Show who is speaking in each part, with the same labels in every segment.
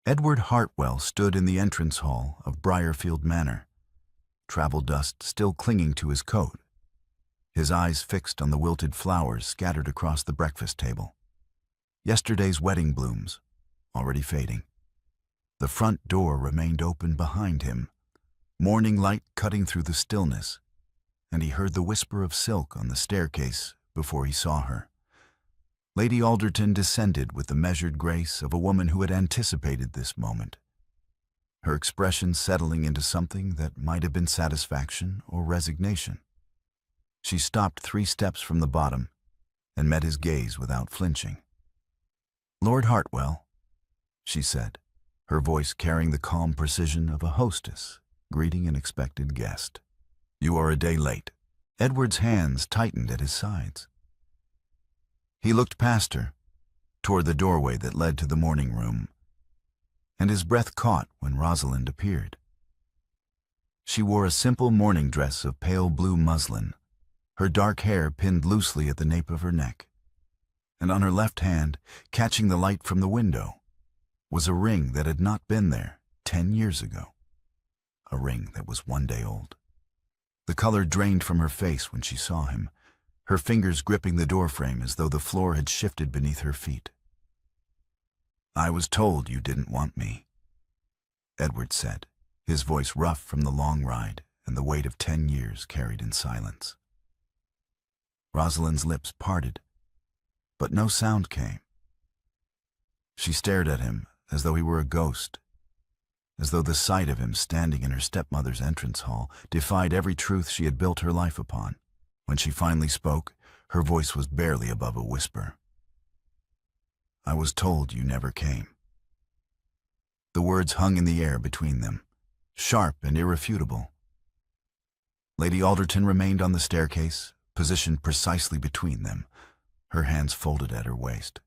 Speaker 1: Edward Hartwell stood in the entrance hall of Briarfield Manor, travel dust still clinging to his coat, his eyes fixed on the wilted flowers scattered across the breakfast table. Yesterday's wedding blooms, already fading. The front door remained open behind him, morning light cutting through the stillness, and he heard the whisper of silk on the staircase before he saw her. Lady Alderton descended with the measured grace of a woman who had anticipated this moment, her expression settling into something that might have been satisfaction or resignation. She stopped 3 steps from the bottom and met his gaze without flinching. "Lord Hartwell," she said, her voice carrying the calm precision of a hostess greeting an expected guest. "You are a day late." Edward's hands tightened at his sides. He looked past her, toward the doorway that led to the morning room, and his breath caught when Rosalind appeared. She wore a simple morning dress of pale blue muslin, her dark hair pinned loosely at the nape of her neck, and on her left hand, catching the light from the window, was a ring that had not been there 10 years ago, a ring that was 1 day old. The color drained from her face when she saw him, her fingers gripping the doorframe as though the floor had shifted beneath her feet. "I was told you didn't want me," Edward said, his voice rough from the long ride and the weight of 10 years carried in silence. Rosalind's lips parted, but no sound came. She stared at him as though he were a ghost, as though the sight of him standing in her stepmother's entrance hall defied every truth she had built her life upon. When she finally spoke, her voice was barely above a whisper. "I was told you never came." The words hung in the air between them, sharp and irrefutable. Lady Alderton remained on the staircase, positioned precisely between them, her hands folded at her waist.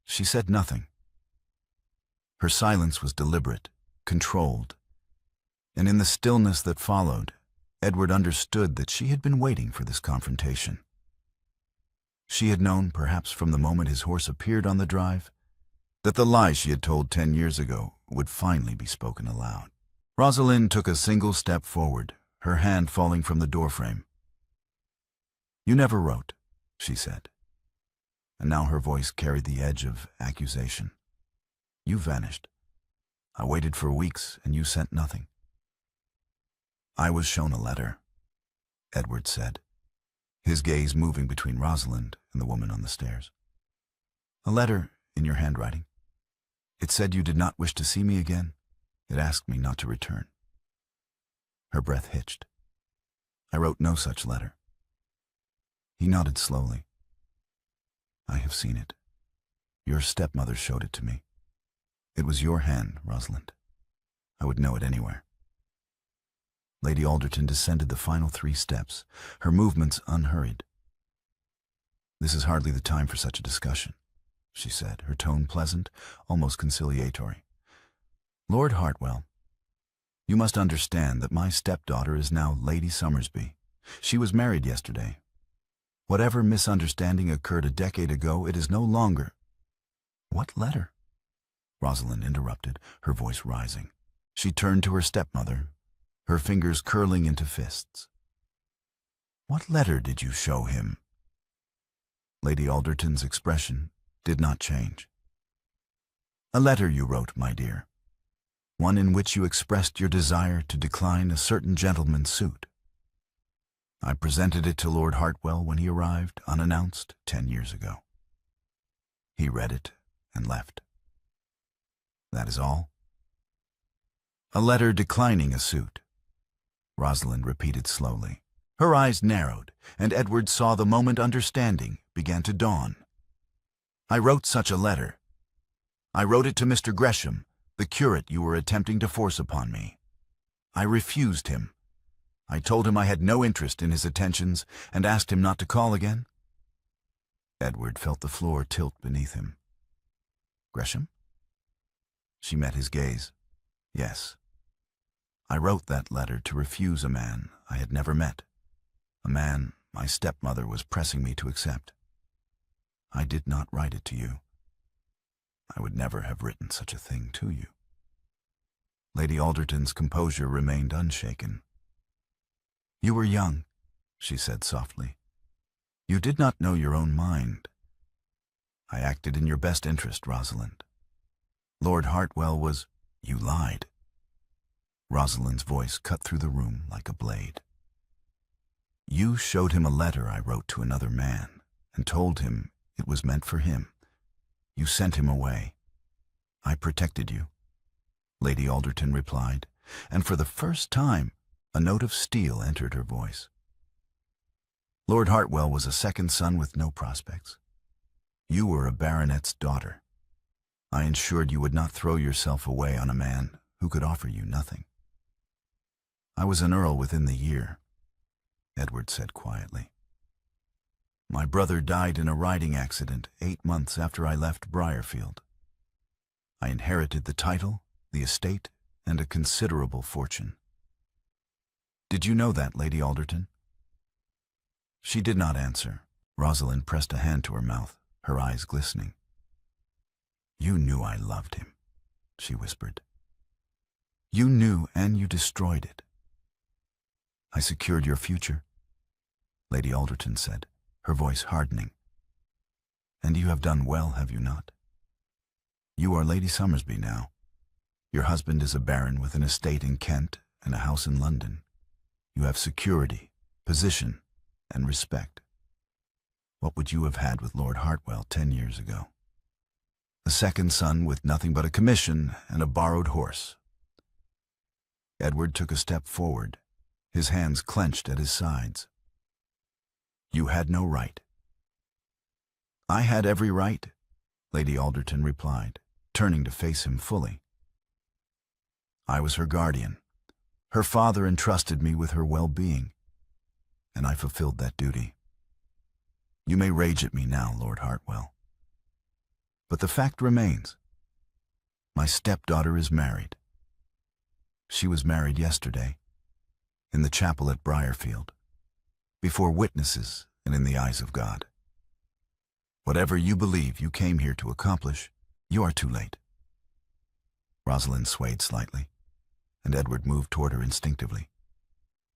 Speaker 1: She said nothing. Her silence was deliberate, controlled, and in the stillness that followed, Edward understood that she had been waiting for this confrontation. She had known, perhaps from the moment his horse appeared on the drive, that the lie she had told 10 years ago would finally be spoken aloud. Rosalind took a single step forward, her hand falling from the doorframe. "You never wrote," she said, and now her voice carried the edge of accusation. "You vanished. I waited for weeks, and you sent nothing." "I was shown a letter," Edward said, his gaze moving between Rosalind and the woman on the stairs. "A letter in your handwriting. It said you did not wish to see me again. It asked me not to return." Her breath hitched. "I wrote no such letter." He nodded slowly. "I have seen it. Your stepmother showed it to me. It was your hand, Rosalind. I would know it anywhere." Lady Alderton descended the final 3 steps, her movements unhurried. "This is hardly the time for such a discussion," she said, her tone pleasant, almost conciliatory. "Lord Hartwell, you must understand that my stepdaughter is now Lady Summersby. She was married yesterday. Whatever misunderstanding occurred a decade ago, it is no longer—" "What letter?" Rosalind interrupted, her voice rising. She turned to her stepmother, her fingers curling into fists. "What letter did you show him?" Lady Alderton's expression did not change. "A letter you wrote, my dear. One in which you expressed your desire to decline a certain gentleman's suit. I presented it to Lord Hartwell when he arrived, unannounced, 10 years ago. He read it and left. That is all." "A letter declining a suit," Rosalind repeated slowly. Her eyes narrowed, and Edward saw the moment understanding began to dawn. "I wrote such a letter. I wrote it to Mr. Gresham, the curate you were attempting to force upon me. I refused him. I told him I had no interest in his attentions and asked him not to call again." Edward felt the floor tilt beneath him. "Gresham?" She met his gaze. "Yes. I wrote that letter to refuse a man I had never met, a man my stepmother was pressing me to accept. I did not write it to you. I would never have written such a thing to you. Lady Alderton's composure remained unshaken. You were young, she said softly. You did not know your own mind. I acted in your best interest, Rosalind. Lord Hartwell was— You lied. Rosalind's voice cut through the room like a blade. You showed him a letter I wrote to another man and told him it was meant for him. You sent him away. I protected you, Lady Alderton replied, and for the first time a note of steel entered her voice. Lord Hartwell was a second son with no prospects. You were a baronet's daughter. I ensured you would not throw yourself away on a man who could offer you nothing. I was an earl within the year, Edward said quietly. My brother died in a riding accident 8 months after I left Briarfield. I inherited the title, the estate, and a considerable fortune. Did you know that, Lady Alderton? She did not answer. Rosalind pressed a hand to her mouth, her eyes glistening. You knew I loved him, she whispered. You knew and you destroyed it. I secured your future, Lady Alderton said, her voice hardening. And you have done well, have you not? You are Lady Summersby now. Your husband is a baron with an estate in Kent and a house in London. You have security, position, and respect. What would you have had with Lord Hartwell 10 years ago? A second son with nothing but a commission and a borrowed horse. Edward took a step forward, his hands clenched at his sides. You had no right. I had every right, Lady Alderton replied, turning to face him fully. I was her guardian. Her father entrusted me with her well-being, and I fulfilled that duty. You may rage at me now, Lord Hartwell, but the fact remains. My stepdaughter is married. She was married yesterday, in the chapel at Briarfield, before witnesses and in the eyes of God. Whatever you believe you came here to accomplish, you are too late. Rosalind swayed slightly, and Edward moved toward her instinctively,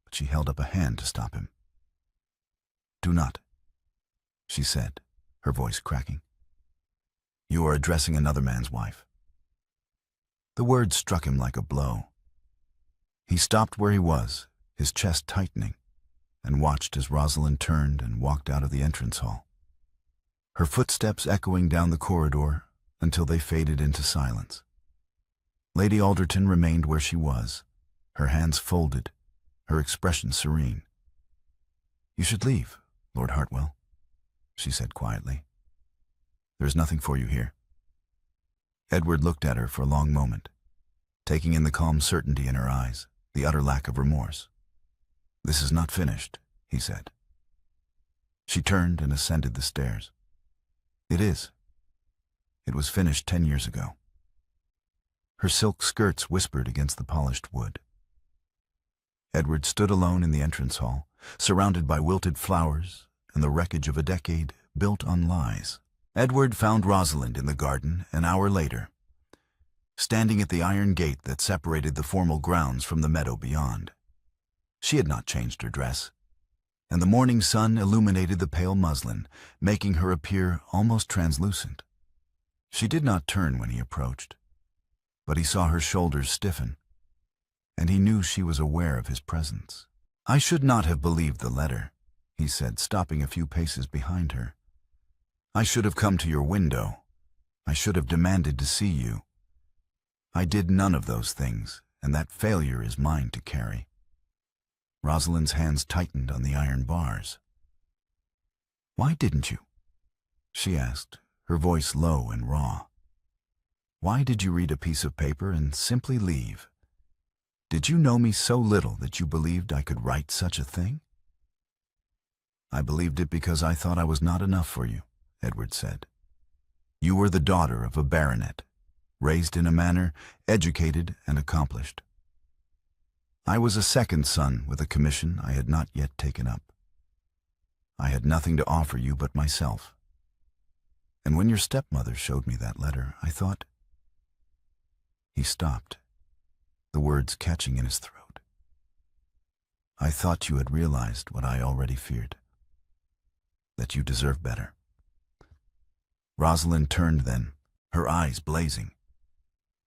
Speaker 1: but she held up a hand to stop him. Do not, she said, her voice cracking. You are addressing another man's wife. The words struck him like a blow. He stopped where he was, his chest tightening, and watched as Rosalind turned and walked out of the entrance hall, her footsteps echoing down the corridor until they faded into silence. Lady Alderton remained where she was, her hands folded, her expression serene. You should leave, Lord Hartwell, she said quietly. There is nothing for you here. Edward looked at her for a long moment, taking in the calm certainty in her eyes, the utter lack of remorse. This is not finished, he said. She turned and ascended the stairs. It is. It was finished 10 years ago. Her silk skirts whispered against the polished wood. Edward stood alone in the entrance hall, surrounded by wilted flowers and the wreckage of a decade built on lies. Edward found Rosalind in the garden an hour later, standing at the iron gate that separated the formal grounds from the meadow beyond. She had not changed her dress, and the morning sun illuminated the pale muslin, making her appear almost translucent. She did not turn when he approached, but he saw her shoulders stiffen, and he knew she was aware of his presence. I should not have believed the letter, he said, stopping a few paces behind her. I should have come to your window. I should have demanded to see you. I did none of those things, and that failure is mine to carry. Rosalind's hands tightened on the iron bars. Why didn't you? She asked, her voice low and raw. Why did you read a piece of paper and simply leave? Did you know me so little that you believed I could write such a thing? I believed it because I thought I was not enough for you, Edward said. You were the daughter of a baronet, raised in a manner, educated and accomplished. I was a second son with a commission I had not yet taken up. I had nothing to offer you but myself. And when your stepmother showed me that letter, I thought—" He stopped, the words catching in his throat. "I thought you had realized what I already feared, that you deserve better." Rosalind turned then, her eyes blazing.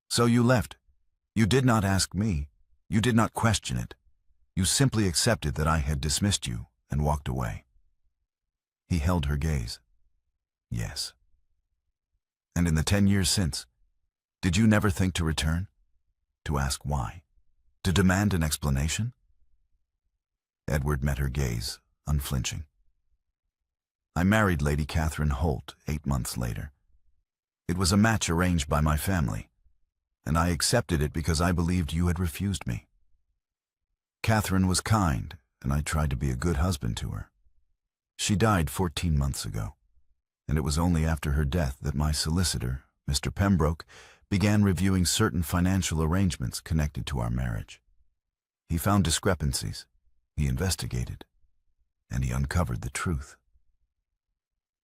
Speaker 1: "So you left. You did not ask me. You did not question it. You simply accepted that I had dismissed you and walked away." He held her gaze. "Yes. And in the 10 years since, did you never think to return? To ask why? To demand an explanation?" Edward met her gaze, unflinching. "I married Lady Catherine Holt 8 months later. It was a match arranged by my family, and I accepted it because I believed you had refused me. Catherine was kind, and I tried to be a good husband to her. She died 14 months ago, and it was only after her death that my solicitor, Mr. Pembroke, began reviewing certain financial arrangements connected to our marriage. He found discrepancies, he investigated, and he uncovered the truth."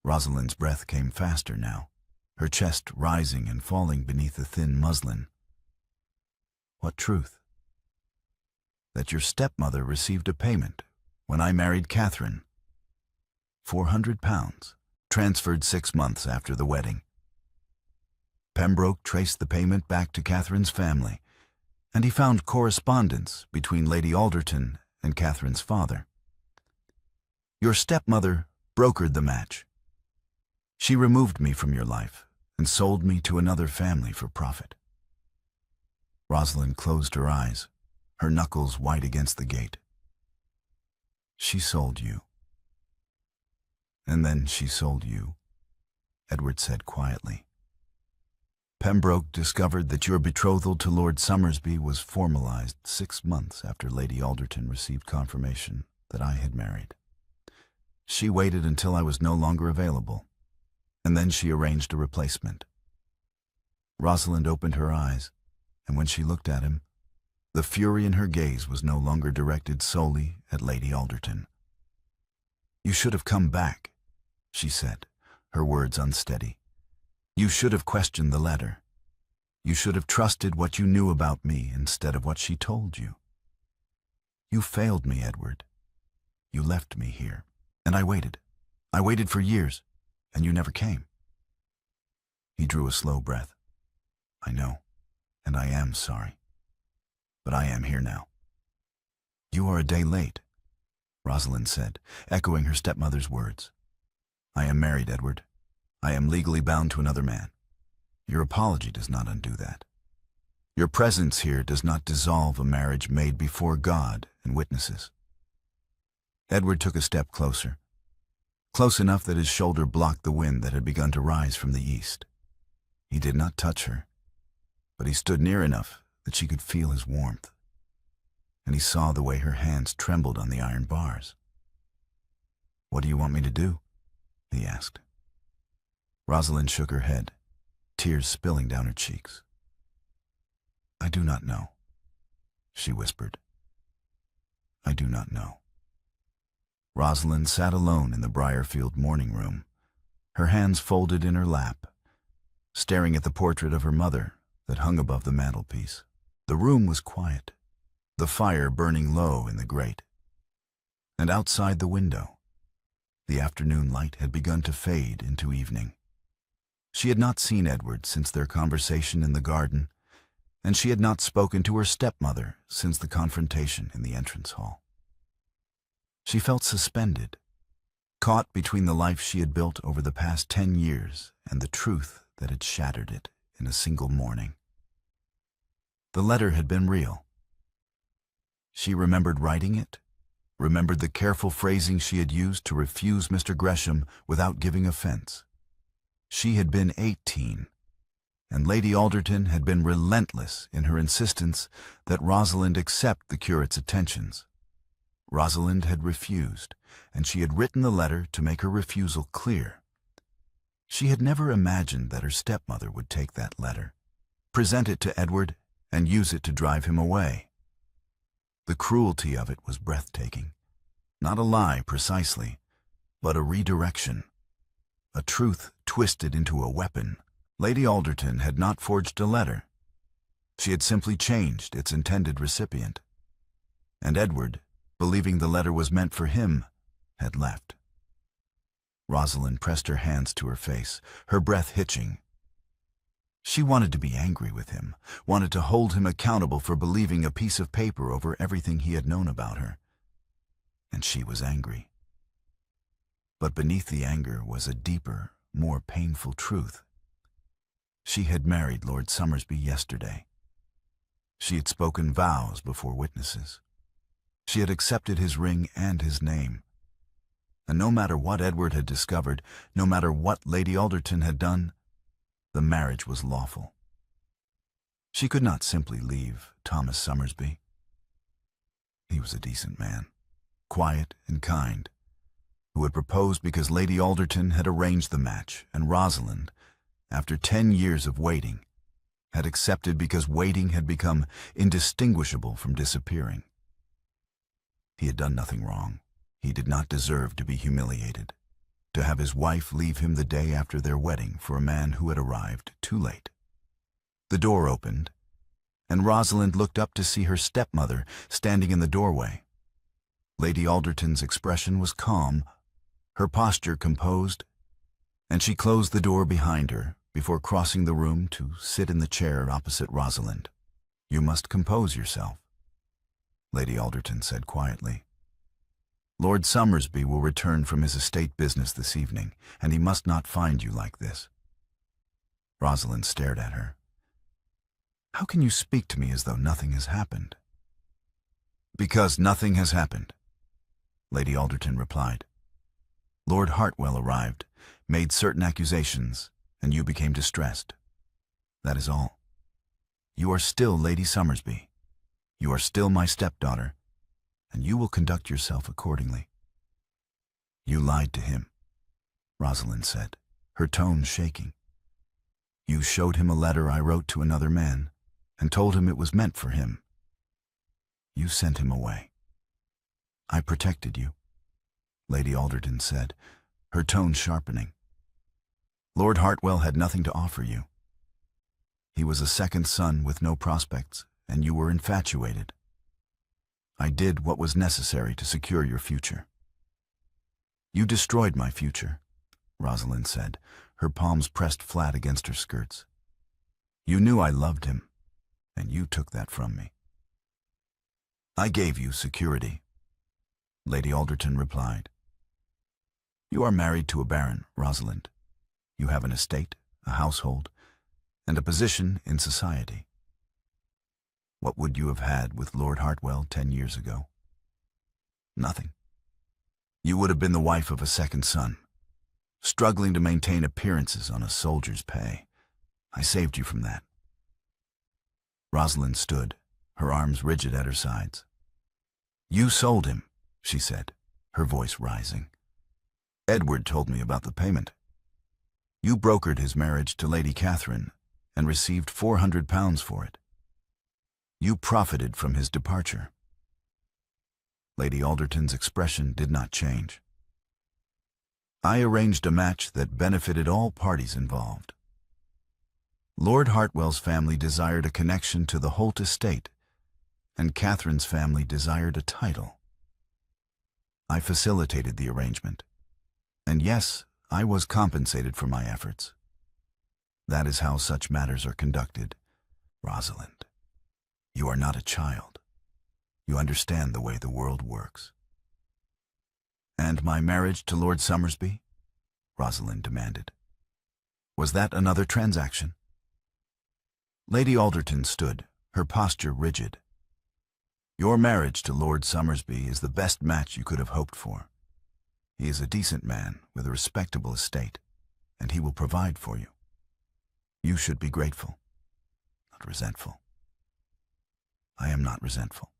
Speaker 1: Rosalind's breath came faster now, her chest rising and falling beneath the thin muslin. "What truth?" "That your stepmother received a payment when I married Catherine. £400, transferred 6 months after the wedding. Pembroke traced the payment back to Catherine's family, and he found correspondence between Lady Alderton and Catherine's father. Your stepmother brokered the match. She removed me from your life and sold me to another family for profit." Rosalind closed her eyes, her knuckles white against the gate. "She sold you." "And then she sold you," Edward said quietly. "Pembroke discovered that your betrothal to Lord Somersby was formalized 6 months after Lady Alderton received confirmation that I had married. She waited until I was no longer available, and then she arranged a replacement." Rosalind opened her eyes, and when she looked at him, the fury in her gaze was no longer directed solely at Lady Alderton. "You should have come back," she said, her words unsteady. "You should have questioned the letter. You should have trusted what you knew about me instead of what she told you. You failed me, Edward. You left me here, and I waited. I waited for years, and you never came." He drew a slow breath. "I know, and I am sorry. But I am here now." "You are a day late," Rosalind said, echoing her stepmother's words. "I am married, Edward. I am legally bound to another man. Your apology does not undo that. Your presence here does not dissolve a marriage made before God and witnesses." Edward took a step closer, close enough that his shoulder blocked the wind that had begun to rise from the east. He did not touch her, but he stood near enough that she could feel his warmth, and he saw the way her hands trembled on the iron bars. "What do you want me to do?" he asked. Rosalind shook her head, tears spilling down her cheeks. "I do not know," she whispered. "I do not know." Rosalind sat alone in the Briarfield morning room, her hands folded in her lap, staring at the portrait of her mother that hung above the mantelpiece. The room was quiet, the fire burning low in the grate. And outside the window, the afternoon light had begun to fade into evening. She had not seen Edward since their conversation in the garden, and she had not spoken to her stepmother since the confrontation in the entrance hall. She felt suspended, caught between the life she had built over the past 10 years and the truth that had shattered it in a single morning. The letter had been real. She remembered writing it, remembered the careful phrasing she had used to refuse Mr. Gresham without giving offense. She had been 18, and Lady Alderton had been relentless in her insistence that Rosalind accept the curate's attentions. Rosalind had refused, and she had written the letter to make her refusal clear. She had never imagined that her stepmother would take that letter, present it to Edward, and use it to drive him away. The cruelty of it was breathtaking. Not a lie precisely, but a redirection. A truth twisted into a weapon. Lady Alderton had not forged a letter. She had simply changed its intended recipient. And Edward, believing the letter was meant for him, had left. Rosalind pressed her hands to her face, her breath hitching. She wanted to be angry with him, wanted to hold him accountable for believing a piece of paper over everything he had known about her. And she was angry. But beneath the anger was a deeper, more painful truth. She had married Lord Somersby yesterday. She had spoken vows before witnesses. She had accepted his ring and his name. And no matter what Edward had discovered, no matter what Lady Alderton had done, the marriage was lawful. She could not simply leave Thomas Somersby. He was a decent man, quiet and kind, who had proposed because Lady Alderton had arranged the match, and Rosalind, after 10 years of waiting, had accepted because waiting had become indistinguishable from disappearing. He had done nothing wrong. He did not deserve to be humiliated, to have his wife leave him the day after their wedding for a man who had arrived too late. The door opened, and Rosalind looked up to see her stepmother standing in the doorway. Lady Alderton's expression was calm, her posture composed, and she closed the door behind her before crossing the room to sit in the chair opposite Rosalind. "You must compose yourself," Lady Alderton said quietly. "Lord Somersby will return from his estate business this evening, and he must not find you like this." Rosalind stared at her. "How can you speak to me as though nothing has happened?" "Because nothing has happened," Lady Alderton replied. "Lord Hartwell arrived, made certain accusations, and you became distressed. That is all. You are still Lady Somersby. You are still my stepdaughter, and you will conduct yourself accordingly." "You lied to him," Rosalind said, her tone shaking. "You showed him a letter I wrote to another man, and told him it was meant for him. You sent him away. I protected you," Lady Alderton said, her tone sharpening. "Lord Hartwell had nothing to offer you. He was a second son with no prospects, and you were infatuated. I did what was necessary to secure your future." "You destroyed my future," Rosalind said, her palms pressed flat against her skirts. "You knew I loved him, and you took that from me." "I gave you security," Lady Alderton replied. "You are married to a baron, Rosalind. You have an estate, a household, and a position in society. What would you have had with Lord Hartwell 10 years ago? Nothing. You would have been the wife of a second son, struggling to maintain appearances on a soldier's pay. I saved you from that." Rosalind stood, her arms rigid at her sides. "You sold him," she said, her voice rising. "Edward told me about the payment. You brokered his marriage to Lady Catherine and received £400 for it. You profited from his departure." Lady Alderton's expression did not change. "I arranged a match that benefited all parties involved. Lord Hartwell's family desired a connection to the Holt estate, and Catherine's family desired a title. I facilitated the arrangement, and yes, I was compensated for my efforts. That is how such matters are conducted. Rosalind, you are not a child. You understand the way the world works." "And my marriage to Lord Somersby?" Rosalind demanded. "Was that another transaction?" Lady Alderton stood, her posture rigid. "Your marriage to Lord Somersby is the best match you could have hoped for. He is a decent man with a respectable estate, and he will provide for you. You should be grateful, not resentful." "I am not resentful,"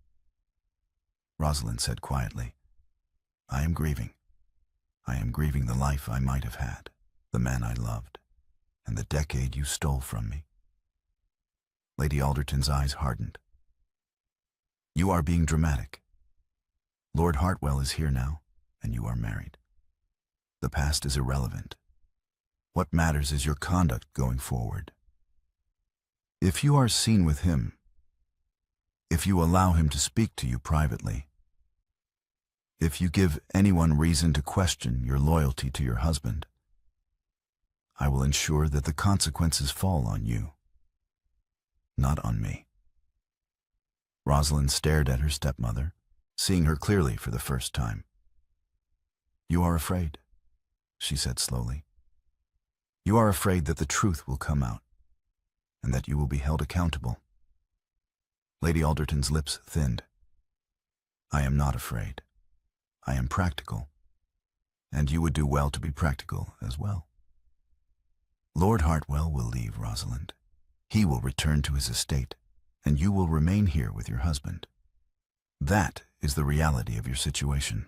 Speaker 1: Rosalind said quietly. "I am grieving. I am grieving the life I might have had, the man I loved, and the decade you stole from me." Lady Alderton's eyes hardened. "You are being dramatic. Lord Hartwell is here now, and you are married. The past is irrelevant. What matters is your conduct going forward. If you are seen with him, if you allow him to speak to you privately, if you give anyone reason to question your loyalty to your husband, I will ensure that the consequences fall on you, not on me. Rosalind stared at her stepmother, seeing her clearly for the first time. You are afraid, she said slowly. You are afraid that the truth will come out, and that you will be held accountable. Lady Alderton's lips thinned. I am not afraid. I am practical, and you would do well to be practical as well. Lord Hartwell will leave, Rosalind. He will return to his estate, and you will remain here with your husband. That is the reality of your situation.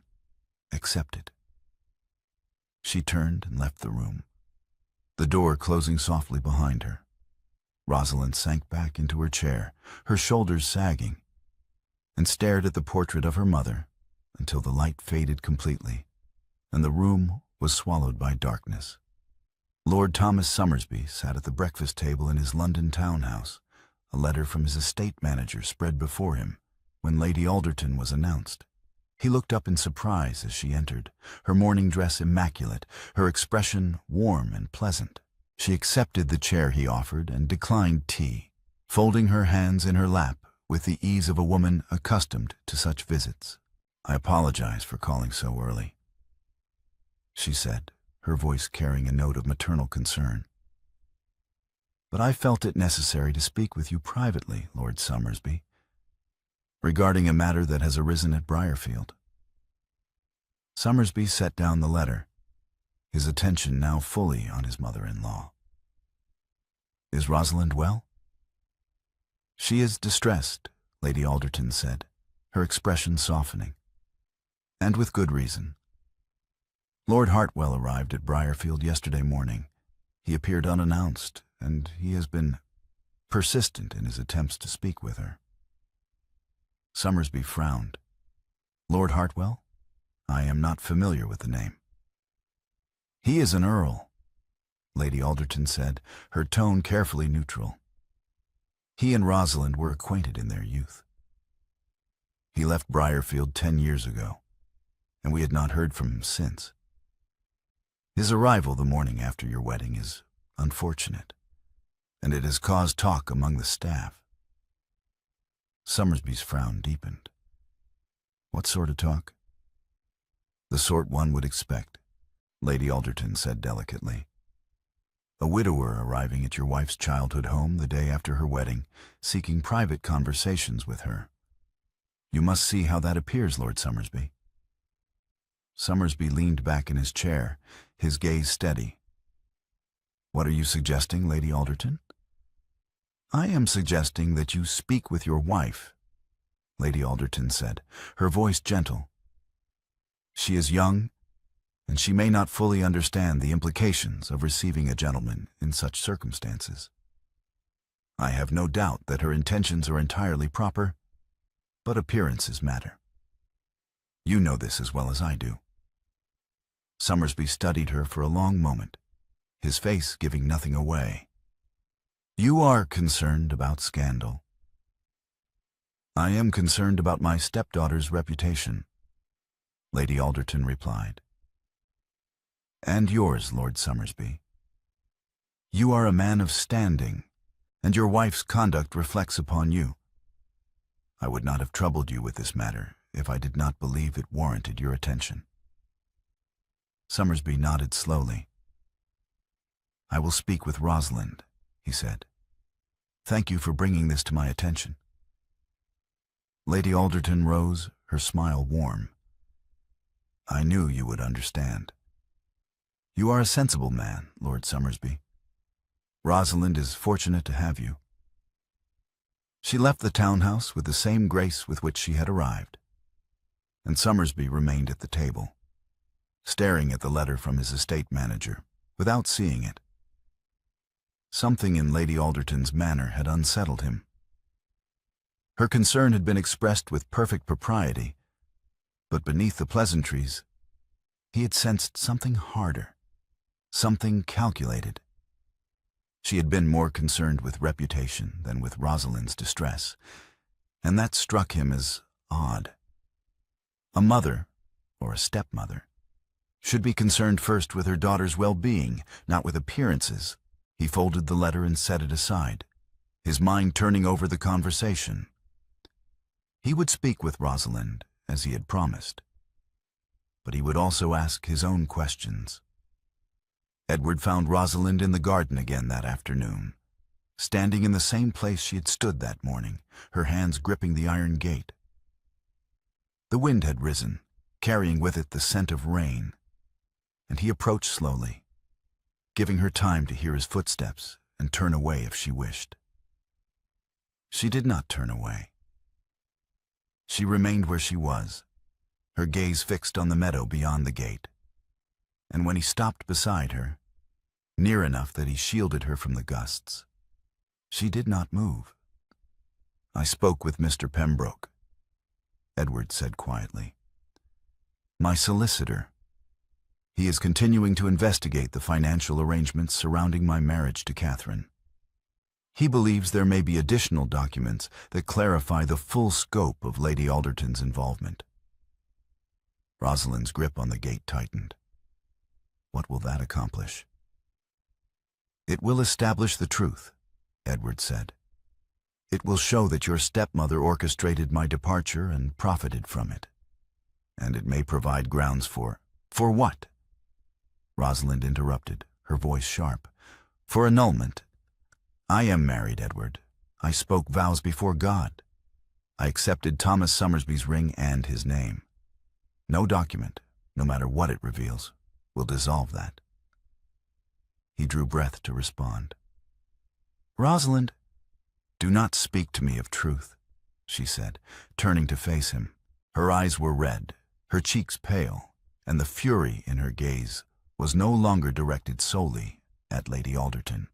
Speaker 1: Accept it. She turned and left the room, the door closing softly behind her. Rosalind sank back into her chair, her shoulders sagging, and stared at the portrait of her mother until the light faded completely, and the room was swallowed by darkness. Lord Thomas Somersby sat at the breakfast table in his London townhouse, a letter from his estate manager spread before him, when Lady Alderton was announced. He looked up in surprise as she entered, her morning dress immaculate, her expression warm and pleasant. She accepted the chair he offered and declined tea, folding her hands in her lap with the ease of a woman accustomed to such visits. I apologize for calling so early, she said, her voice carrying a note of maternal concern. But I felt it necessary to speak with you privately, Lord Somersby, regarding a matter that has arisen at Briarfield. Somersby set down the letter, his attention now fully on his mother-in-law. Is Rosalind well? She is distressed, Lady Alderton said, her expression softening. And with good reason. Lord Hartwell arrived at Briarfield yesterday morning. He appeared unannounced, and he has been persistent in his attempts to speak with her. Somersby frowned. Lord Hartwell? I am not familiar with the name. He is an earl, Lady Alderton said, her tone carefully neutral. He and Rosalind were acquainted in their youth. He left Briarfield 10 years ago, and we had not heard from him since. His arrival the morning after your wedding is unfortunate, and it has caused talk among the staff. Somersby's frown deepened. What sort of talk? The sort one would expect, Lady Alderton said delicately. A widower arriving at your wife's childhood home the day after her wedding, seeking private conversations with her. You must see how that appears, Lord Somersby. Somersby leaned back in his chair, his gaze steady. What are you suggesting, Lady Alderton? I am suggesting that you speak with your wife, Lady Alderton said, her voice gentle. She is young, and she may not fully understand the implications of receiving a gentleman in such circumstances. I have no doubt that her intentions are entirely proper, but appearances matter. You know this as well as I do. Somersby studied her for a long moment, his face giving nothing away. You are concerned about scandal. I am concerned about my stepdaughter's reputation, Lady Alderton replied. And yours, Lord Somersby. You are a man of standing, and your wife's conduct reflects upon you. I would not have troubled you with this matter if I did not believe it warranted your attention. Somersby nodded slowly. I will speak with Rosalind, he said. Thank you for bringing this to my attention. Lady Alderton rose, her smile warm. I knew you would understand. You are a sensible man, Lord Somersby. Rosalind is fortunate to have you. She left the townhouse with the same grace with which she had arrived, and Somersby remained at the table, staring at the letter from his estate manager, without seeing it. Something in Lady Alderton's manner had unsettled him. Her concern had been expressed with perfect propriety, but beneath the pleasantries, he had sensed something harder, something calculated. She had been more concerned with reputation than with Rosalind's distress, and that struck him as odd. A mother, or a stepmother, should be concerned first with her daughter's well-being, not with appearances. He folded the letter and set it aside, his mind turning over the conversation. He would speak with Rosalind, as he had promised, but he would also ask his own questions. Edward found Rosalind in the garden again that afternoon, standing in the same place she had stood that morning, her hands gripping the iron gate. The wind had risen, carrying with it the scent of rain, and he approached slowly, giving her time to hear his footsteps and turn away if she wished. She did not turn away. She remained where she was, her gaze fixed on the meadow beyond the gate, and when he stopped beside her, near enough that he shielded her from the gusts, she did not move. "I spoke with Mr. Pembroke," Edward said quietly. "My solicitor. He is continuing to investigate the financial arrangements surrounding my marriage to Catherine. He believes there may be additional documents that clarify the full scope of Lady Alderton's involvement." Rosalind's grip on the gate tightened. What will that accomplish? "It will establish the truth," Edward said. "It will show that your stepmother orchestrated my departure and profited from it. And it may provide grounds for..." "For what?" Rosalind interrupted, her voice sharp. "For annulment. I am married, Edward. I spoke vows before God. I accepted Thomas Summersby's ring and his name. No document, no matter what it reveals, will dissolve that." He drew breath to respond. "Rosalind, do not speak to me of truth," she said, turning to face him. Her eyes were red, her cheeks pale, and the fury in her gaze was no longer directed solely at Lady Alderton.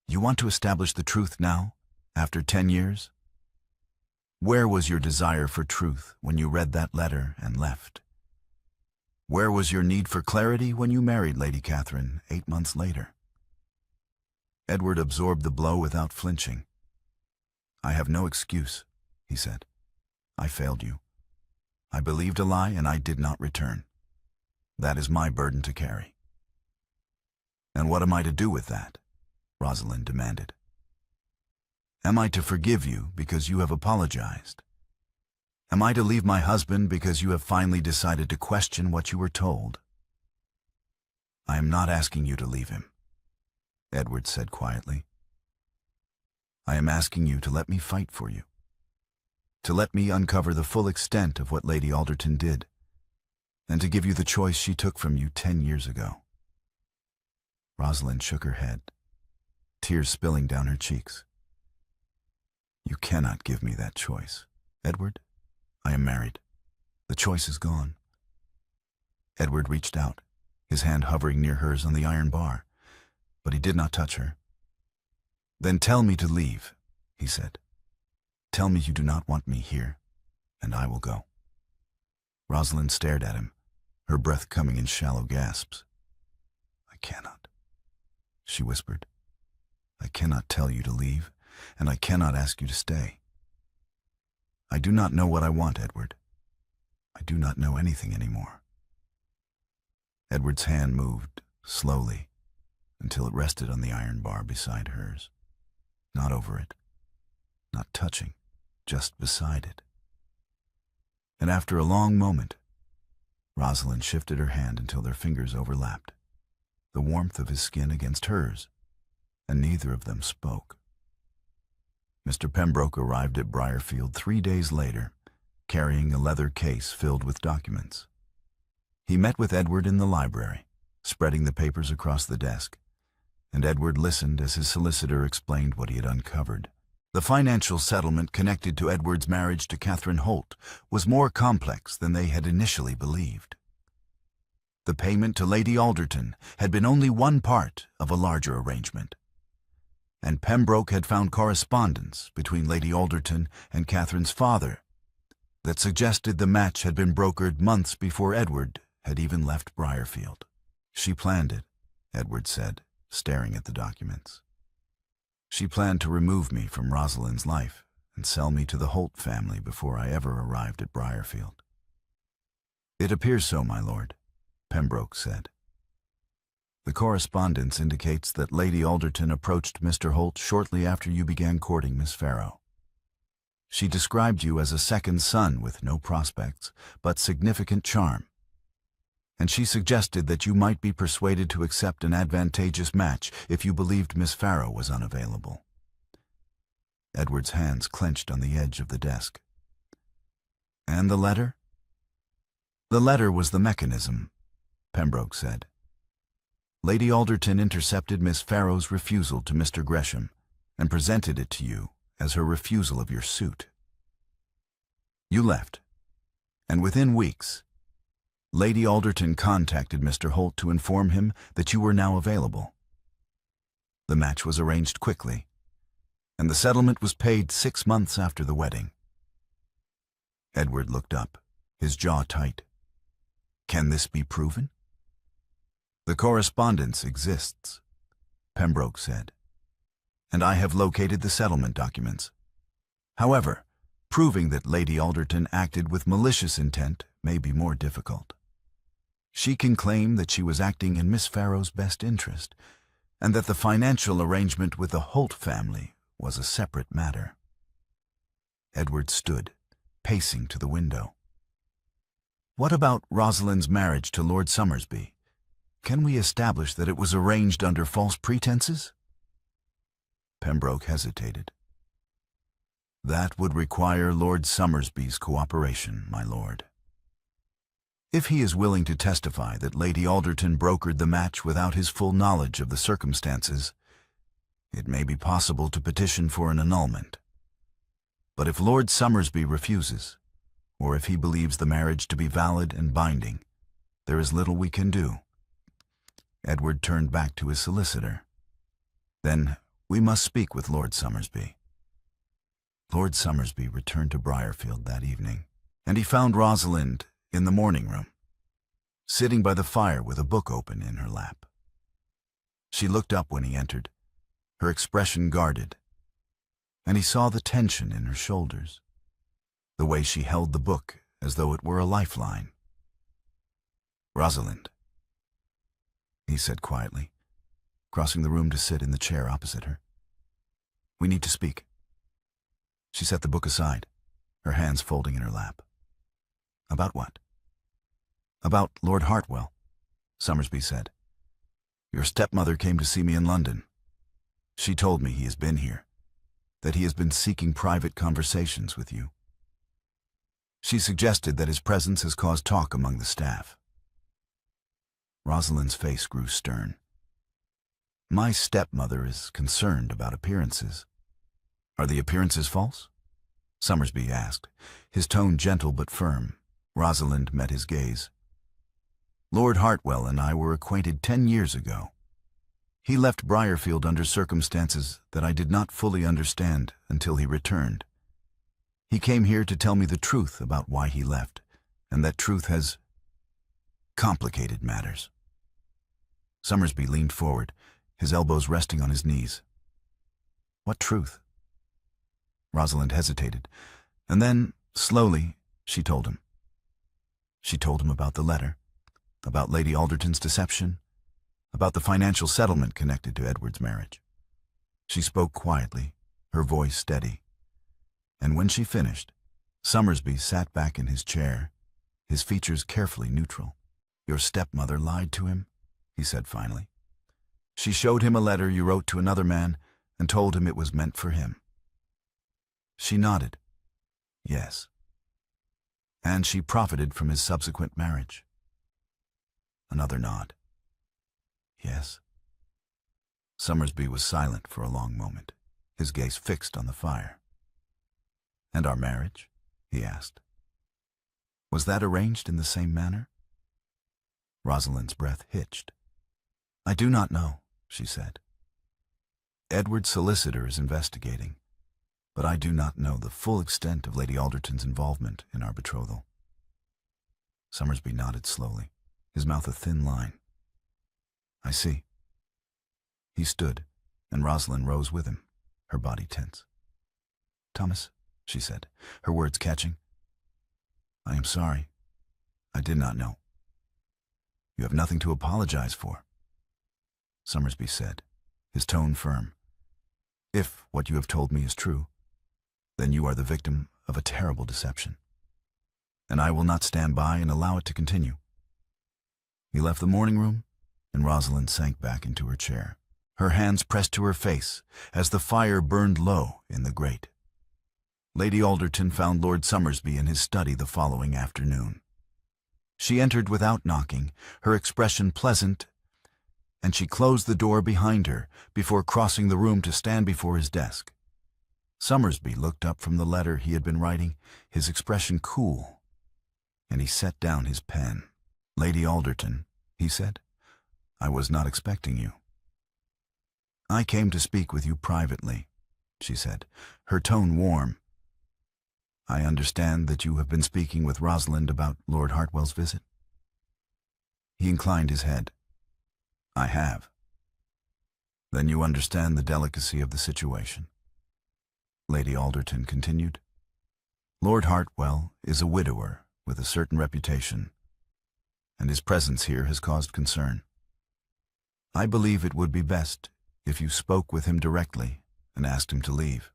Speaker 1: "You want to establish the truth now, after 10 years? Where was your desire for truth when you read that letter and left? Where was your need for clarity when you married Lady Catherine 8 months later?" Edward absorbed the blow without flinching. "I have no excuse," he said. "I failed you. I believed a lie and I did not return. That is my burden to carry." "And what am I to do with that?" Rosalind demanded. "Am I to forgive you because you have apologized? Am I to leave my husband because you have finally decided to question what you were told?" "I am not asking you to leave him," Edward said quietly. "I am asking you to let me fight for you, to let me uncover the full extent of what Lady Alderton did, and to give you the choice she took from you 10 years ago." Rosalind shook her head, tears spilling down her cheeks. "You cannot give me that choice, Edward. I am married. The choice is gone." Edward reached out, his hand hovering near hers on the iron bar, but he did not touch her. "Then tell me to leave," he said. "Tell me you do not want me here, and I will go." Rosalind stared at him, her breath coming in shallow gasps. "I cannot," she whispered. "I cannot tell you to leave, and I cannot ask you to stay. I do not know what I want, Edward. I do not know anything anymore." Edward's hand moved, slowly, until it rested on the iron bar beside hers. Not over it, not touching, just beside it. And after a long moment, Rosalind shifted her hand until their fingers overlapped, the warmth of his skin against hers, and neither of them spoke. Mr. Pembroke arrived at Briarfield 3 days later, carrying a leather case filled with documents. He met with Edward in the library, spreading the papers across the desk, and Edward listened as his solicitor explained what he had uncovered. The financial settlement connected to Edward's marriage to Catherine Holt was more complex than they had initially believed. The payment to Lady Alderton had been only one part of a larger arrangement, and Pembroke had found correspondence between Lady Alderton and Catherine's father that suggested the match had been brokered months before Edward had even left Briarfield. She planned it, Edward said, staring at the documents. She planned to remove me from Rosalind's life and sell me to the Holt family before I ever arrived at Briarfield. It appears so, my lord, Pembroke said. The correspondence indicates that Lady Alderton approached Mr. Holt shortly after you began courting Miss Farrow. She described you as a second son with no prospects, but significant charm. And she suggested that you might be persuaded to accept an advantageous match if you believed Miss Farrow was unavailable. Edward's hands clenched on the edge of the desk. And the letter? The letter was the mechanism, Pembroke said. Lady Alderton intercepted Miss Farrow's refusal to Mr. Gresham and presented it to you as her refusal of your suit. You left, and within weeks, Lady Alderton contacted Mr. Holt to inform him that you were now available. The match was arranged quickly, and the settlement was paid 6 months after the wedding. Edward looked up, his jaw tight. Can this be proven? The correspondence exists, Pembroke said, and I have located the settlement documents. However, proving that Lady Alderton acted with malicious intent may be more difficult. She can claim that she was acting in Miss Farrow's best interest, and that the financial arrangement with the Holt family was a separate matter. Edward stood, pacing to the window. What about Rosalind's marriage to Lord Somersby? Can we establish that it was arranged under false pretenses? Pembroke hesitated. That would require Lord Somersby's cooperation, my lord. If he is willing to testify that Lady Alderton brokered the match without his full knowledge of the circumstances, it may be possible to petition for an annulment. But if Lord Somersby refuses, or if he believes the marriage to be valid and binding, there is little we can do. Edward turned back to his solicitor. Then we must speak with Lord Somersby. Lord Somersby returned to Briarfield that evening, and he found Rosalind in the morning room, sitting by the fire with a book open in her lap. She looked up when he entered, her expression guarded, and he saw the tension in her shoulders, the way she held the book as though it were a lifeline. Rosalind, he said quietly, crossing the room to sit in the chair opposite her. We need to speak. She set the book aside, her hands folding in her lap. About what? About Lord Hartwell, Somersby said. Your stepmother came to see me in London. She told me he has been here, that he has been seeking private conversations with you. She suggested that his presence has caused talk among the staff. Rosalind's face grew stern. My stepmother is concerned about appearances. Are the appearances false? Somersby asked, his tone gentle but firm. Rosalind met his gaze. Lord Hartwell and I were acquainted 10 years ago. He left Briarfield under circumstances that I did not fully understand until he returned. He came here to tell me the truth about why he left, and that truth has complicated matters. Somersby leaned forward, his elbows resting on his knees. What truth? Rosalind hesitated, and then, slowly, she told him. She told him about the letter, about Lady Alderton's deception, about the financial settlement connected to Edward's marriage. She spoke quietly, her voice steady. And when she finished, Somersby sat back in his chair, his features carefully neutral. Your stepmother lied to him, he said finally. She showed him a letter you wrote to another man and told him it was meant for him. She nodded. Yes. And she profited from his subsequent marriage. Another nod. Yes. Somersby was silent for a long moment, his gaze fixed on the fire. And our marriage? He asked. Was that arranged in the same manner? Rosalind's breath hitched. I do not know, she said. Edward's solicitor is investigating, but I do not know the full extent of Lady Alderton's involvement in our betrothal. Somersby nodded slowly, his mouth a thin line. I see. He stood, and Rosalind rose with him, her body tense. Thomas, she said, her words catching. I am sorry. I did not know. You have nothing to apologize for, Summersby said, his tone firm. If what you have told me is true, then you are the victim of a terrible deception, and I will not stand by and allow it to continue. He left the morning room, and Rosalind sank back into her chair, her hands pressed to her face as the fire burned low in the grate. Lady Alderton found Lord Summersby in his study the following afternoon. She entered without knocking, her expression pleasant, and she closed the door behind her before crossing the room to stand before his desk. Summersby looked up from the letter he had been writing, his expression cool, and he set down his pen. Lady Alderton, he said, I was not expecting you. I came to speak with you privately, she said, her tone warm. I understand that you have been speaking with Rosalind about Lord Hartwell's visit. He inclined his head. I have. Then you understand the delicacy of the situation. Lady Alderton continued. Lord Hartwell is a widower with a certain reputation, and his presence here has caused concern. I believe it would be best if you spoke with him directly and asked him to leave.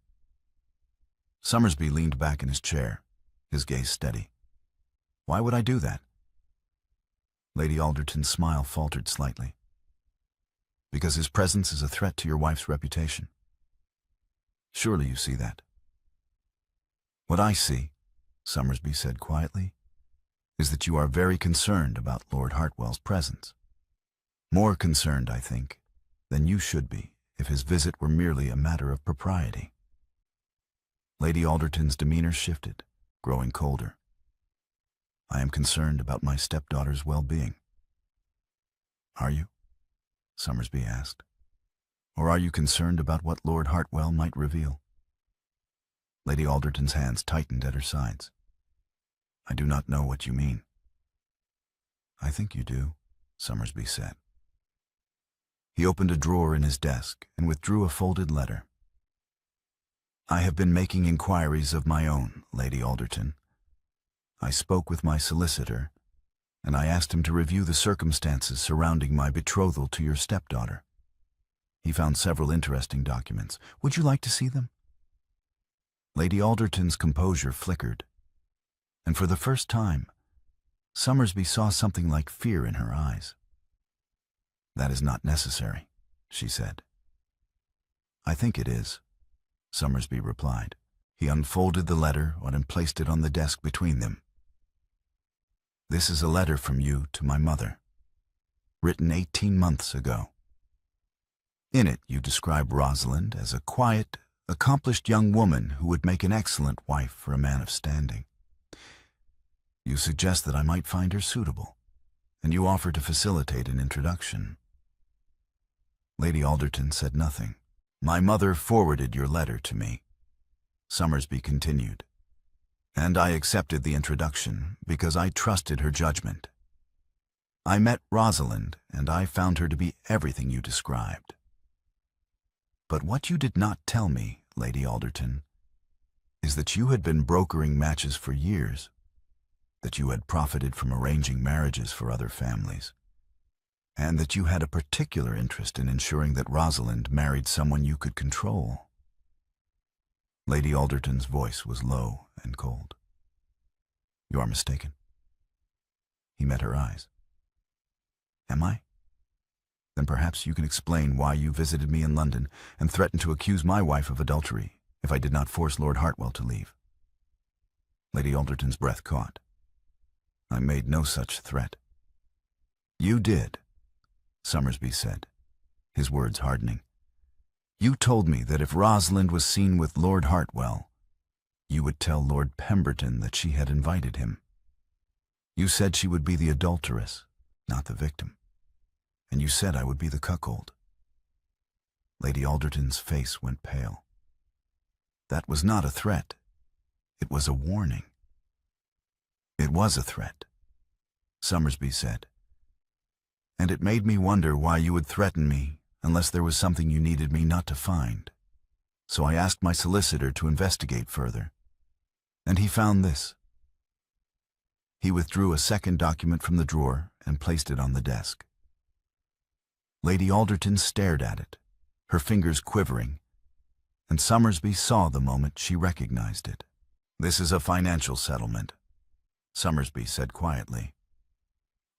Speaker 1: Summersby leaned back in his chair, his gaze steady. Why would I do that? Lady Alderton's smile faltered slightly. Because his presence is a threat to your wife's reputation. Surely you see that. What I see, Summersby said quietly, is that you are very concerned about Lord Hartwell's presence. More concerned, I think, than you should be if his visit were merely a matter of propriety. Lady Alderton's demeanor shifted, growing colder. I am concerned about my stepdaughter's well-being. Are you? Summersby asked. Or are you concerned about what Lord Hartwell might reveal? Lady Alderton's hands tightened at her sides. I do not know what you mean. I think you do, Summersby said. He opened a drawer in his desk and withdrew a folded letter. I have been making inquiries of my own, Lady Alderton. I spoke with my solicitor, and I asked him to review the circumstances surrounding my betrothal to your stepdaughter. He found several interesting documents. Would you like to see them? Lady Alderton's composure flickered, and for the first time, Summersby saw something like fear in her eyes. That is not necessary, she said. I think it is, Summersby replied. He unfolded the letter and placed it on the desk between them. This is a letter from you to my mother, written 18 months ago. In it you describe Rosalind as a quiet, accomplished young woman who would make an excellent wife for a man of standing. You suggest that I might find her suitable, and you offer to facilitate an introduction. Lady Alderton said nothing. My mother forwarded your letter to me, Summersby continued, and I accepted the introduction because I trusted her judgment. I met Rosalind, and I found her to be everything you described. But what you did not tell me, Lady Alderton, is that you had been brokering matches for years, that you had profited from arranging marriages for other families, and that you had a particular interest in ensuring that Rosalind married someone you could control. Lady Alderton's voice was low and cold. You are mistaken. He met her eyes. Am I? Then perhaps you can explain why you visited me in London and threatened to accuse my wife of adultery if I did not force Lord Hartwell to leave. Lady Alderton's breath caught. I made no such threat. You did, Summersby said, his words hardening. You told me that if Rosalind was seen with Lord Hartwell, you would tell Lord Pemberton that she had invited him. You said she would be the adulteress, not the victim, and you said I would be the cuckold. Lady Alderton's face went pale. That was not a threat. It was a warning. It was a threat, Summersby said. And it made me wonder why you would threaten me unless there was something you needed me not to find. So I asked my solicitor to investigate further. And he found this. He withdrew a second document from the drawer and placed it on the desk. Lady Alderton stared at it, her fingers quivering, and Summersby saw the moment she recognized it. "This is a financial settlement," Summersby said quietly.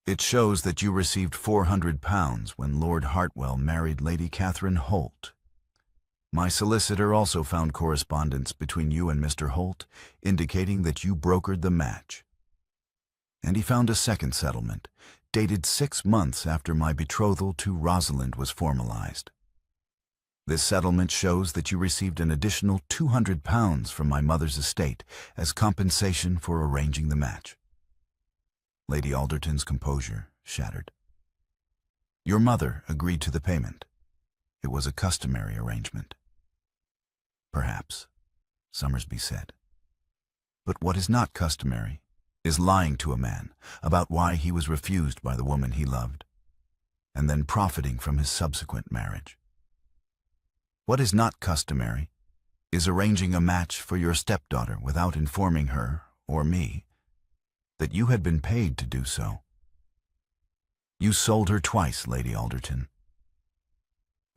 Speaker 1: "It shows that you received £400 when Lord Hartwell married Lady Catherine Holt. My solicitor also found correspondence between you and Mr. Holt, indicating that you brokered the match. And he found a second settlement, dated 6 months after my betrothal to Rosalind was formalized. This settlement shows that you received an additional £200 from my mother's estate as compensation for arranging the match." Lady Alderton's composure shattered. "Your mother agreed to the payment. It was a customary arrangement." "Perhaps," Summersby said. "But what is not customary is lying to a man about why he was refused by the woman he loved, and then profiting from his subsequent marriage. What is not customary is arranging a match for your stepdaughter without informing her, or me, that you had been paid to do so. You sold her twice, Lady Alderton.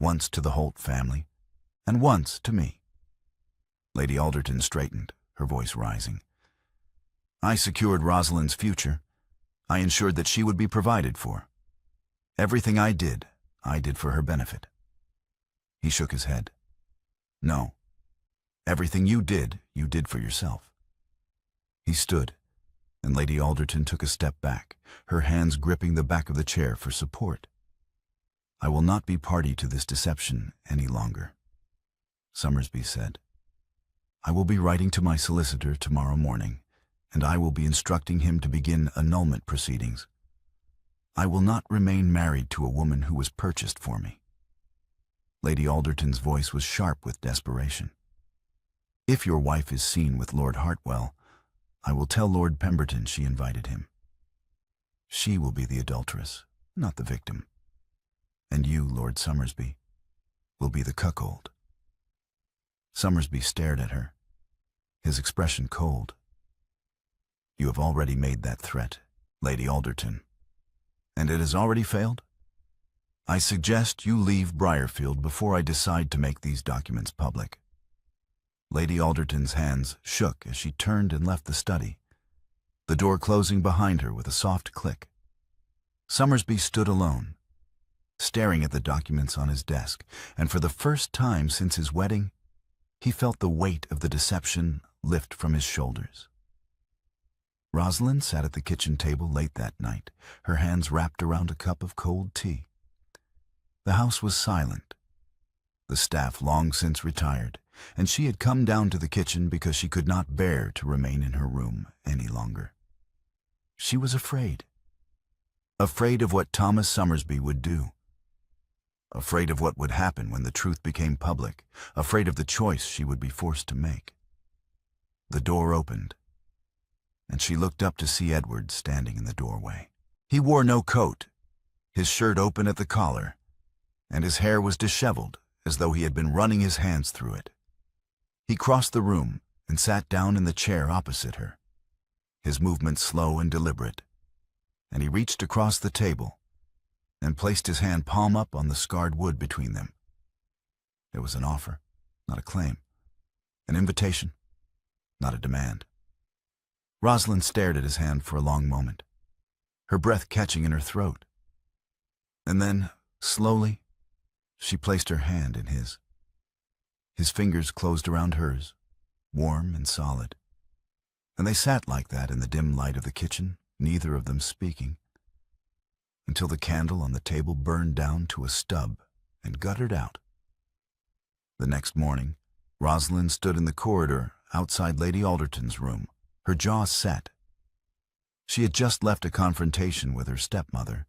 Speaker 1: Once to the Holt family, and once to me." Lady Alderton straightened, her voice rising. "I secured Rosalind's future. I ensured that she would be provided for. Everything I did for her benefit." He shook his head. "No. Everything you did for yourself." He stood, and Lady Alderton took a step back, her hands gripping the back of the chair for support. "I will not be party to this deception any longer," Summersby said. "I will be writing to my solicitor tomorrow morning, and I will be instructing him to begin annulment proceedings. I will not remain married to a woman who was purchased for me." Lady Alderton's voice was sharp with desperation. "If your wife is seen with Lord Hartwell, I will tell Lord Pemberton she invited him. She will be the adulteress, not the victim. And you, Lord Summersby, will be the cuckold." Summersby stared at her, his expression cold. "You have already made that threat, Lady Alderton. And it has already failed? I suggest you leave Briarfield before I decide to make these documents public." Lady Alderton's hands shook as she turned and left the study, the door closing behind her with a soft click. Summersby stood alone, staring at the documents on his desk, and for the first time since his wedding, he felt the weight of the deception lift from his shoulders. Rosalind sat at the kitchen table late that night, her hands wrapped around a cup of cold tea. The house was silent. The staff long since retired, and she had come down to the kitchen because she could not bear to remain in her room any longer. She was afraid. Afraid of what Thomas Summersby would do. Afraid of what would happen when the truth became public, afraid of the choice she would be forced to make. The door opened, and she looked up to see Edward standing in the doorway. He wore no coat, his shirt open at the collar, and his hair was disheveled as though he had been running his hands through it. He crossed the room and sat down in the chair opposite her, his movements slow and deliberate, and he reached across the table and placed his hand palm up on the scarred wood between them. It was an offer, not a claim, an invitation, not a demand. Rosalind stared at his hand for a long moment, her breath catching in her throat. And then, slowly, she placed her hand in his. His fingers closed around hers, warm and solid. And they sat like that in the dim light of the kitchen, neither of them speaking, until the candle on the table burned down to a stub and guttered out. The next morning, Rosalind stood in the corridor outside Lady Alderton's room, her jaw set. She had just left a confrontation with her stepmother,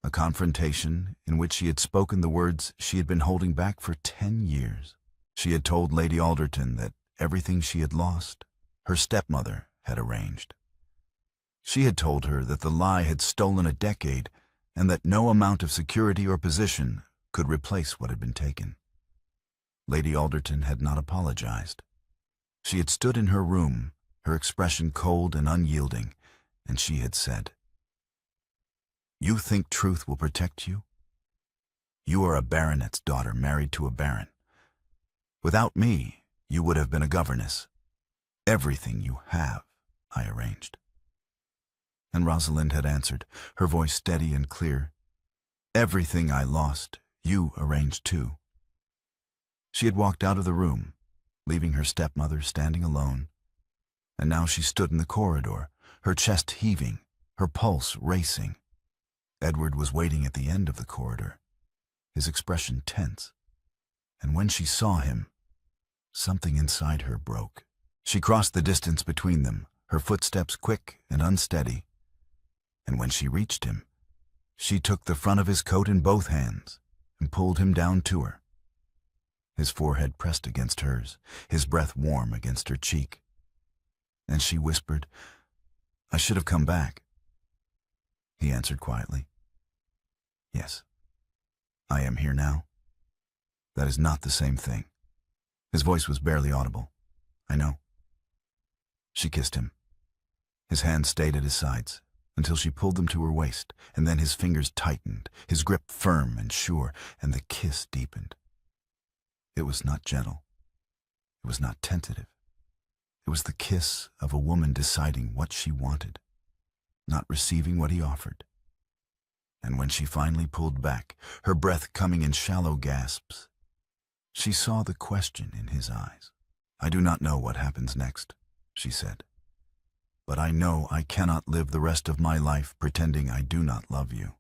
Speaker 1: a confrontation in which she had spoken the words she had been holding back for 10 years. She had told Lady Alderton that everything she had lost, her stepmother had arranged. She had told her that the lie had stolen a decade and that no amount of security or position could replace what had been taken. Lady Alderton had not apologized. She had stood in her room, her expression cold and unyielding, and she had said, "You think truth will protect you? You are a baronet's daughter married to a baron. Without me, you would have been a governess. Everything you have, I arranged." And Rosalind had answered, her voice steady and clear, "Everything I lost, you arranged too." She had walked out of the room, leaving her stepmother standing alone, and now she stood in the corridor, her chest heaving, her pulse racing. Edward was waiting at the end of the corridor, his expression tense, and when she saw him, something inside her broke. She crossed the distance between them, her footsteps quick and unsteady, and when she reached him, she took the front of his coat in both hands and pulled him down to her. His forehead pressed against hers, his breath warm against her cheek. And she whispered, "I should have come back." He answered quietly, "Yes, I am here now. That is not the same thing." His voice was barely audible. "I know." She kissed him. His hands stayed at his sides until she pulled them to her waist, and then his fingers tightened, his grip firm and sure, and the kiss deepened. It was not gentle. It was not tentative. It was the kiss of a woman deciding what she wanted, not receiving what he offered. And when she finally pulled back, her breath coming in shallow gasps, she saw the question in his eyes. "I do not know what happens next," she said, "but I know I cannot live the rest of my life pretending I do not love you."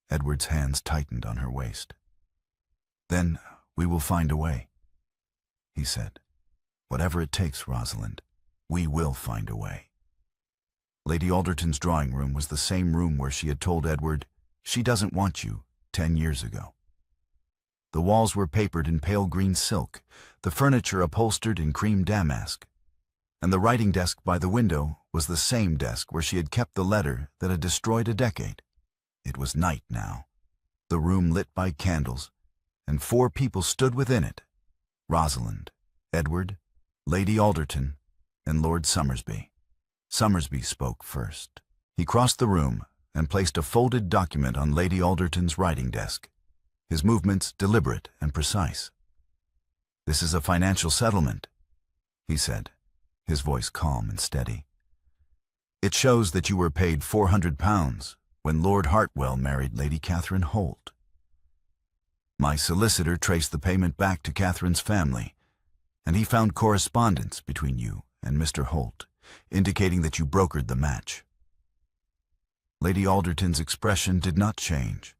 Speaker 1: Edward's hands tightened on her waist. "Then we will find a way," he said. "Whatever it takes, Rosalind, we will find a way." Lady Alderton's drawing room was the same room where she had told Edward, "She doesn't want you," 10 years ago. The walls were papered in pale green silk, the furniture upholstered in cream damask, and the writing desk by the window was the same desk where she had kept the letter that had destroyed a decade. It was night now, the room lit by candles, and 4 people stood within it: Rosalind, Edward, Lady Alderton, and Lord Somersby. Somersby spoke first. He crossed the room and placed a folded document on Lady Alderton's writing desk, his movements deliberate and precise. "This is a financial settlement," he said, his voice calm and steady. "It shows that you were paid £400 when Lord Hartwell married Lady Catherine Holt. My solicitor traced the payment back to Catherine's family, and he found correspondence between you and Mr. Holt, indicating that you brokered the match." Lady Alderton's expression did not change,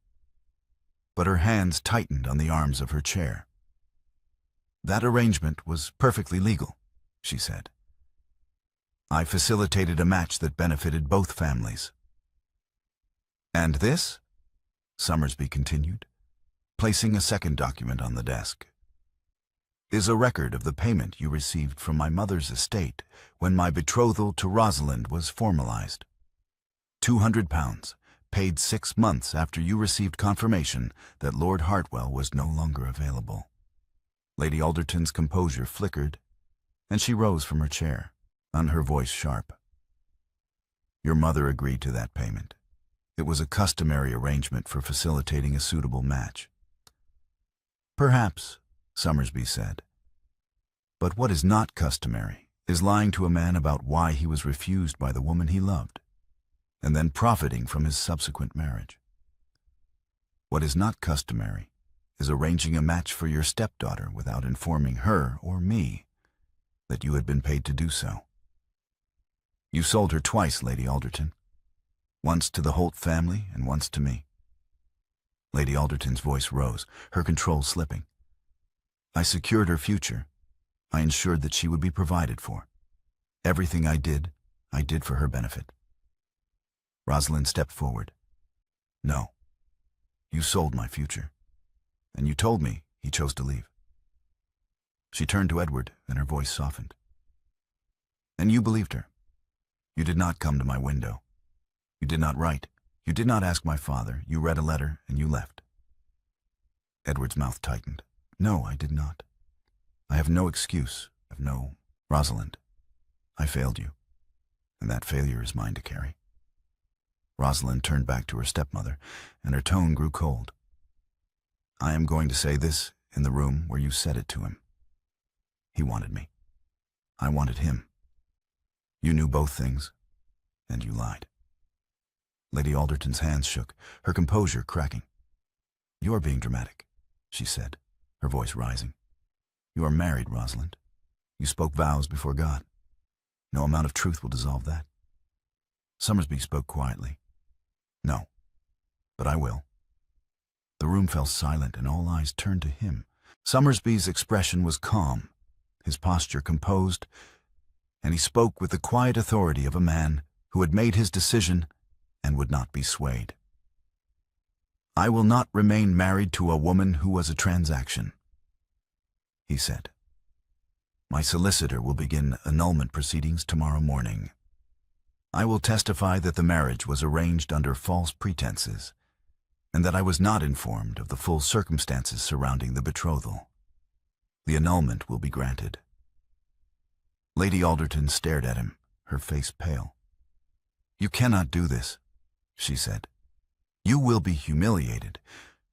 Speaker 1: but her hands tightened on the arms of her chair. "That arrangement was perfectly legal," she said. "I facilitated a match that benefited both families." "And this?" Somersby continued, placing a second document on the desk, "is a record of the payment you received from my mother's estate when my betrothal to Rosalind was formalized. £200, paid 6 months after you received confirmation that Lord Hartwell was no longer available." Lady Alderton's composure flickered, and she rose from her chair, on her voice sharp. "Your mother agreed to that payment. It was a customary arrangement for facilitating a suitable match." "Perhaps," Somersby said. "But what is not customary is lying to a man about why he was refused by the woman he loved, and then profiting from his subsequent marriage. What is not customary is arranging a match for your stepdaughter without informing her or me that you had been paid to do so. You sold her twice, Lady Alderton, once to the Holt family and once to me." Lady Alderton's voice rose, her control slipping. "I secured her future. I ensured that she would be provided for. Everything I did for her benefit." Rosalind stepped forward. "No, you sold my future, and you told me he chose to leave." She turned to Edward, and her voice softened. "And you believed her. You did not come to my window. You did not write. You did not ask my father. You read a letter and you left. Edward's mouth tightened. No, I did not. I have no excuse. I have no... Rosalind, I failed you, and that failure is mine to carry. Rosalind turned back to her stepmother, and her tone grew cold. I am going to say this in the room where you said it to him. He wanted me. I wanted him. You knew both things, and you lied. Lady Alderton's hands shook, her composure cracking. You are being dramatic, she said, her voice rising. You are married, Rosalind. You spoke vows before God. No amount of truth will dissolve that. Summersby spoke quietly. No, but I will. The room fell silent and all eyes turned to him. Summersby's expression was calm, his posture composed, and he spoke with the quiet authority of a man who had made his decision and would not be swayed. I will not remain married to a woman who was a transaction, he said. My solicitor will begin annulment proceedings tomorrow morning. I will testify that the marriage was arranged under false pretenses, and that I was not informed of the full circumstances surrounding the betrothal. The annulment will be granted. Lady Alderton stared at him, her face pale. You cannot do this, she said. You will be humiliated.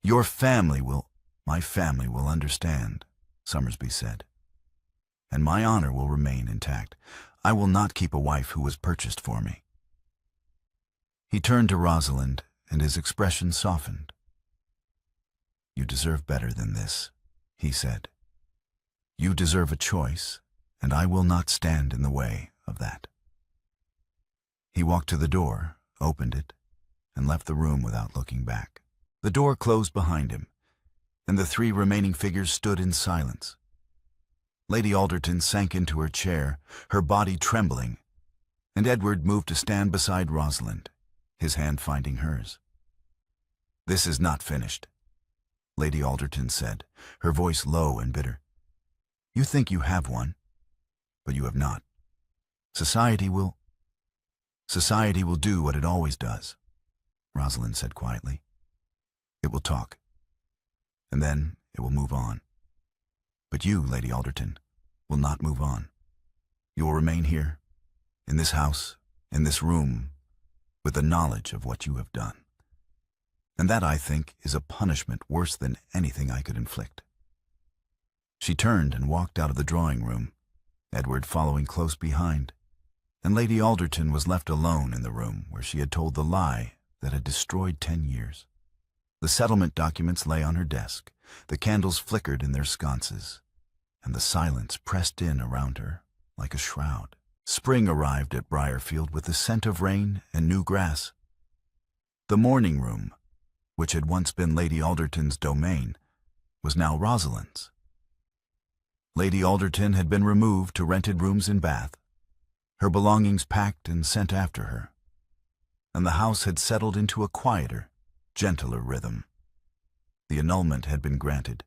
Speaker 1: Your family will... My family will understand, Summersby said. And my honor will remain intact. I will not keep a wife who was purchased for me. He turned to Rosalind, and his expression softened. You deserve better than this, he said. You deserve a choice, and I will not stand in the way of that. He walked to the door, opened it, and left the room without looking back. The door closed behind him, and the three remaining figures stood in silence. Lady Alderton sank into her chair, her body trembling, and Edward moved to stand beside Rosalind, his hand finding hers. This is not finished, Lady Alderton said, her voice low and bitter. You think you have one, but you have not. Society will do what it always does, Rosalind said quietly. It will talk, and then it will move on. But you, Lady Alderton, will not move on. You will remain here, in this house, in this room, with the knowledge of what you have done. And that, I think, is a punishment worse than anything I could inflict. She turned and walked out of the drawing room, Edward following close behind, and Lady Alderton was left alone in the room where she had told the lie that had destroyed 10 years. The settlement documents lay on her desk, the candles flickered in their sconces, and the silence pressed in around her like a shroud. Spring arrived at Briarfield with the scent of rain and new grass. The morning room, which had once been Lady Alderton's domain, was now Rosalind's. Lady Alderton had been removed to rented rooms in Bath, her belongings packed and sent after her, and the house had settled into a quieter, gentler rhythm. The annulment had been granted,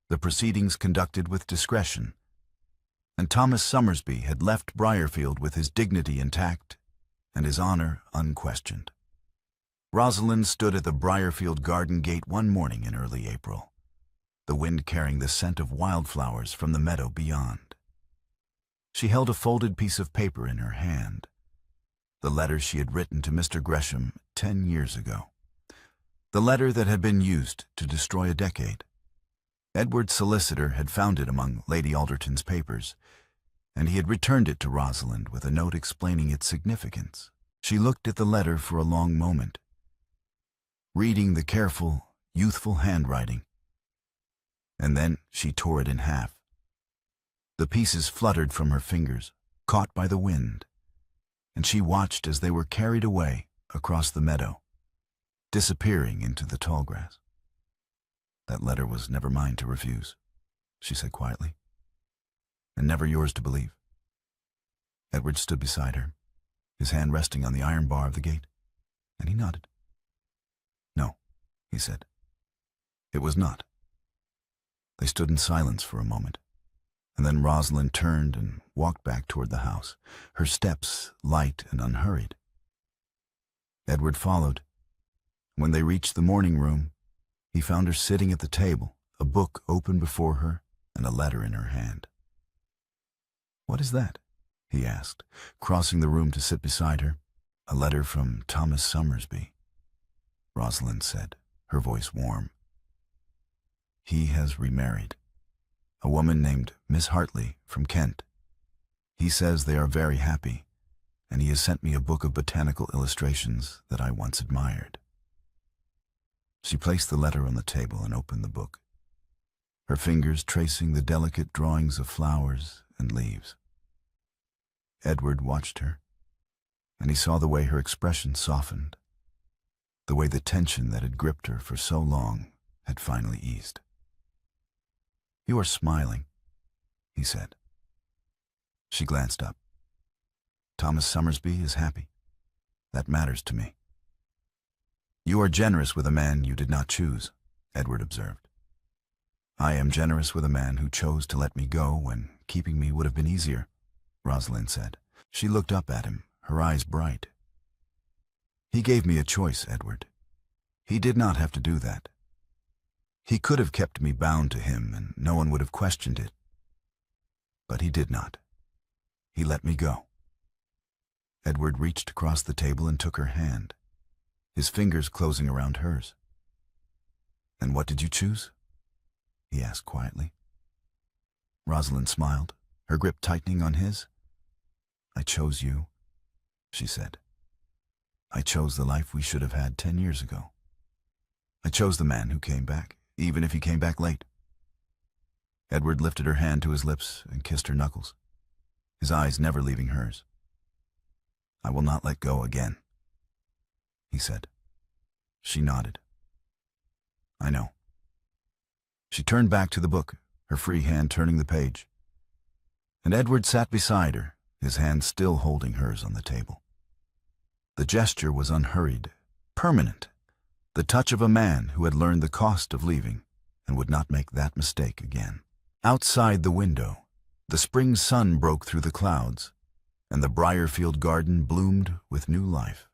Speaker 1: the proceedings conducted with discretion, and Thomas Summersby had left Briarfield with his dignity intact and his honor unquestioned. Rosalind stood at the Briarfield garden gate one morning in early April, the wind carrying the scent of wildflowers from the meadow beyond. She held a folded piece of paper in her hand, the letter she had written to Mr. Gresham 10 years ago, the letter that had been used to destroy a decade. Edward's solicitor had found it among Lady Alderton's papers, and he had returned it to Rosalind with a note explaining its significance. She looked at the letter for a long moment, reading the careful, youthful handwriting, and then she tore it in half. The pieces fluttered from her fingers, caught by the wind, and she watched as they were carried away across the meadow, disappearing into the tall grass. That letter was never mine to refuse, she said quietly, and never yours to believe. Edward stood beside her, his hand resting on the iron bar of the gate, and he nodded. No, he said. It was not. They stood in silence for a moment, and then Rosalind turned and walked back toward the house, her steps light and unhurried. Edward followed, When they reached the morning room, he found her sitting at the table, a book open before her and a letter in her hand. "What is that?" he asked, crossing the room to sit beside her. "A letter from Thomas Summersby," Rosalind said, her voice warm. "He has remarried. A woman named Miss Hartley from Kent. He says they are very happy, and he has sent me a book of botanical illustrations that I once admired." She placed the letter on the table and opened the book, her fingers tracing the delicate drawings of flowers and leaves. Edward watched her, and he saw the way her expression softened, the way the tension that had gripped her for so long had finally eased. "You are smiling," he said. She glanced up. "Thomas Summersby is happy. That matters to me." "You are generous with a man you did not choose," Edward observed. "I am generous with a man who chose to let me go when keeping me would have been easier," Rosalind said. She looked up at him, her eyes bright. "He gave me a choice, Edward. He did not have to do that. He could have kept me bound to him and no one would have questioned it. But he did not. He let me go." Edward reached across the table and took her hand, his fingers closing around hers. "And what did you choose?" he asked quietly. Rosalind smiled, her grip tightening on his. "I chose you," she said. "I chose the life we should have had 10 years ago. I chose the man who came back, even if he came back late." Edward lifted her hand to his lips and kissed her knuckles, his eyes never leaving hers. "I will not let go again," he said. She nodded. "I know." She turned back to the book, her free hand turning the page. And Edward sat beside her, his hand still holding hers on the table. The gesture was unhurried, permanent, the touch of a man who had learned the cost of leaving and would not make that mistake again. Outside the window, the spring sun broke through the clouds, and the Briarfield garden bloomed with new life.